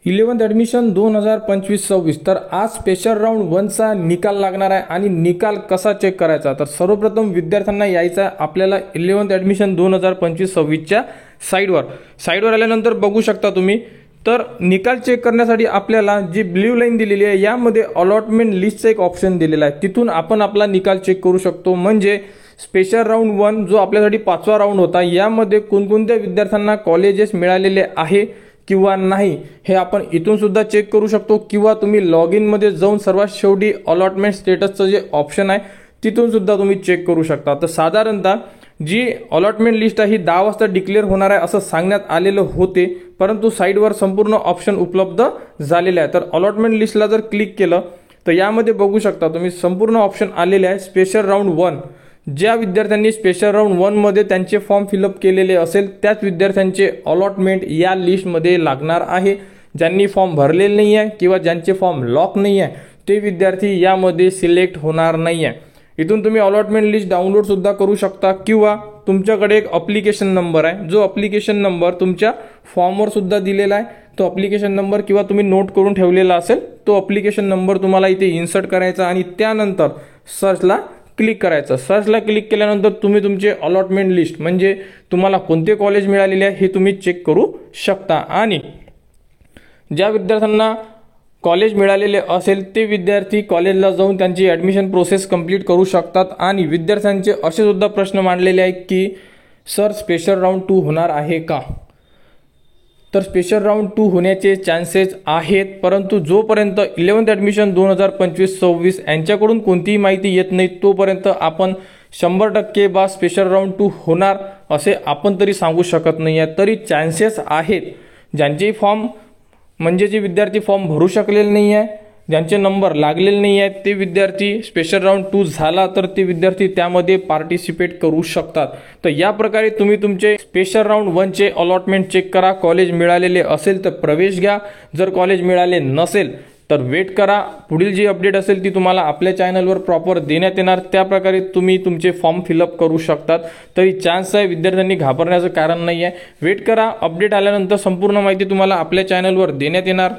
11th admission 2025-26 तर आज special round 1चा निकाल लागणार आहे आणि निकाल कसा चेक करायचा तर सर्वप्रथम विद्यार्थ्यांना यायचा आपल्याला 11th ॲडमिशन 2025-26च्या साईडवर आल्यानंतर बघू शकता तुम्ही। तर निकाल चेक करण्यासाठी आपल्याला जी ब्ल्यू लाईन दिलेली आहे यामध्ये अलॉटमेंट लिस्टचा एक ऑप्शन दिलेला आहे, तिथून आपण आपला निकाल चेक करू शकतो। म्हणजे स्पेशल राऊंड 1 जो आपल्यासाठी 5वा राऊंड होता यामध्ये कोणकोणत्या विद्यार्थ्यांना कॉलेजेस मिळालेले आहे किंवा नाही हे आपण इथून सुद्धा चेक करू शकतो, किंवा तुम्ही लॉग इन मध्ये जाऊन सर्वात शेवटी अलॉटमेंट स्टेटसचं जे ऑप्शन आहे तिथून सुद्धा तुम्ही चेक करू शकता। तर साधारणतः जी अलॉटमेंट लिस्ट आहे ही 10 वाजता डिक्लेअर होणार आहे असं सांगण्यात आलेलं होते, परंतु साईडवर संपूर्ण ऑप्शन उपलब्ध झालेले आहे। तर अलॉटमेंट लिस्टला जर क्लिक केलं तर यामध्ये बघू शकता तुम्ही संपूर्ण ऑप्शन आलेले आहे। स्पेशल राऊंड 1 ज्या विद्यार्थ्यांनी स्पेशल राऊंड 1 मध्ये त्यांचे फॉर्म फिलअप केलेले असेल त्याच विद्यार्थ्यांचे अलॉटमेंट या लिस्टमध्ये लागणार आहे। ज्यांनी फॉर्म भरलेले नाही आहे किंवा ज्यांचे फॉर्म लॉक नाही आहे ते विद्यार्थी यामध्ये सिलेक्ट होणार नाही आहे। इथून तुम्ही अलॉटमेंट लिस्ट डाउनलोड सुद्धा करू शकता, किंवा तुमच्याकडे एक ॲप्लिकेशन नंबर आहे जो ॲप्लिकेशन नंबर तुमच्या फॉर्मवर सुद्धा दिलेला आहे, तो ॲप्लिकेशन नंबर किंवा तुम्ही नोट करून ठेवलेला असेल तो ॲप्लिकेशन नंबर तुम्हाला इथे इन्सर्ट करायचा आणि त्यानंतर सर्चला क्लिक करायचं। सर्चला क्लिक केल्यानंतर तुम्ही तुमचे अलॉटमेंट लिस्ट म्हणजे तुम्हाला कोणते कॉलेज मिळालेले आहे हे तुम्ही चेक करू शकता। आणि ज्या विद्यार्थ्यांना कॉलेज मिळालेले असेल ते विद्यार्थी कॉलेजला जाऊन त्यांची ॲडमिशन प्रोसेस कंप्लीट करू शकतात। आणि विद्यार्थ्यांचे असे सुद्धा प्रश्न मांडलेले आहेत की सर स्पेशल राऊंड 2 होणार आहे का? तर स्पेशल राऊंड 2 होण्याचे चान्सेस आहेत, परंतु जोपर्यंत 11th ॲडमिशन 2025-26 यांच्याकडून कोणतीही माहिती येत नाही तोपर्यंत आपण 100% स्पेशल राऊंड 2 होणार असे आपण तरी सांगू शकत नाही आहे। तरी चान्सेस आहेत, ज्यांचे फॉर्म म्हणजे जे विद्यार्थी फॉर्म भरू शकलेले नाही आहे, ज्यांचे नंबर लागलेले नाही आहेत ते विद्यार्थी स्पेशल राऊंड 2 झाला तर ते विद्यार्थी त्यामध्ये पार्टिसिपेट करू शकतात। तर या प्रकारे तुम्ही तुमचे स्पेशल राऊंड 1चे अलॉटमेंट चेक करा। कॉलेज मिळालेले असेल तर प्रवेश घ्या, जर कॉलेज मिळाले नसेल तर वेट करा। पुढील जी अपडेट असेल ती तुम्हाला आपल्या चॅनलवर प्रॉपर देण्यात येणार, त्या प्रकारे तुम्ही तुमचे फॉर्म फिलअप करू शकतात। तरी चान्स आहे, विद्यार्थ्यांनी घाबरण्याचं कारण नाही आहे। वेट करा, अपडेट आल्यानंतर संपूर्ण माहिती तुम्हाला आपल्या चॅनलवर देण्यात येणार।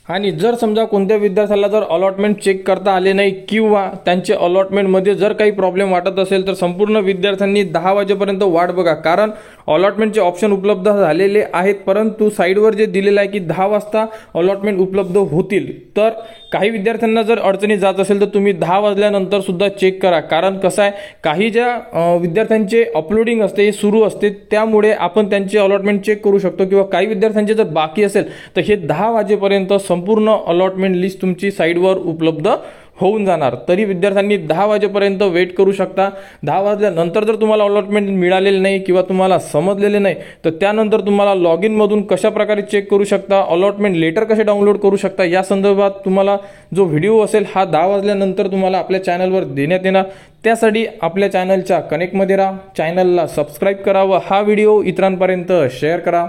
आणि जर समजा कोणत्या विद्यार्थ्याला जर अलॉटमेंट चेक करता आले नाही किंवा त्यांचे अलॉटमेंटमध्ये जर काही प्रॉब्लेम वाटत असेल तर संपूर्ण विद्यार्थ्यांनी 10 वाजेपर्यंत वाट बघा, कारण अलॉटमेंटचे ऑप्शन उपलब्ध झालेले आहेत, परंतु साईडवर जे दिलेलं आहे की 10 वाजता अलॉटमेंट उपलब्ध होतील। तर काही विद्यार्थ्यांना जर अडचणी जात असेल तर तुम्ही 10 वाजल्यानंतर सुद्धा चेक करा, कारण कसं आहे काही ज्या विद्यार्थ्यांचे अपलोडिंग असते हे सुरू असते त्यामुळे आपण त्यांचे अलॉटमेंट चेक करू शकतो, किंवा काही विद्यार्थ्यांचे जर बाकी असेल तर हे 10 वाजेपर्यंत संपूर्ण अलॉटमेंट लिस्ट तुमची साईडवर उपलब्ध होऊन जाणार। तरी विद्यार्थ्यांनी 10 वाजेपर्यंत वेट करू शकता। 10 वाजल्यानंतर जर तुम्हाला अलॉटमेंट मिळालेले नाही किंवा तुम्हाला समजलेले नाही तर त्यानंतर तुम्हाला लॉग इन मधून कशा प्रकारे चेक करू शकता, अलॉटमेंट लेटर कसे डाउनलोड करू शकता या संदर्भात तुम्हाला जो व्हिडिओ असेल हा 10 वाजल्यानंतर तुम्हाला आपल्या चॅनलवर देण्यात येणार। त्यासाठी आपल्या चॅनलच्या कनेक्टमध्ये राहा, चॅनलला सबस्क्राईब करा व हा व्हिडिओ इतरांपर्यंत शेअर करा।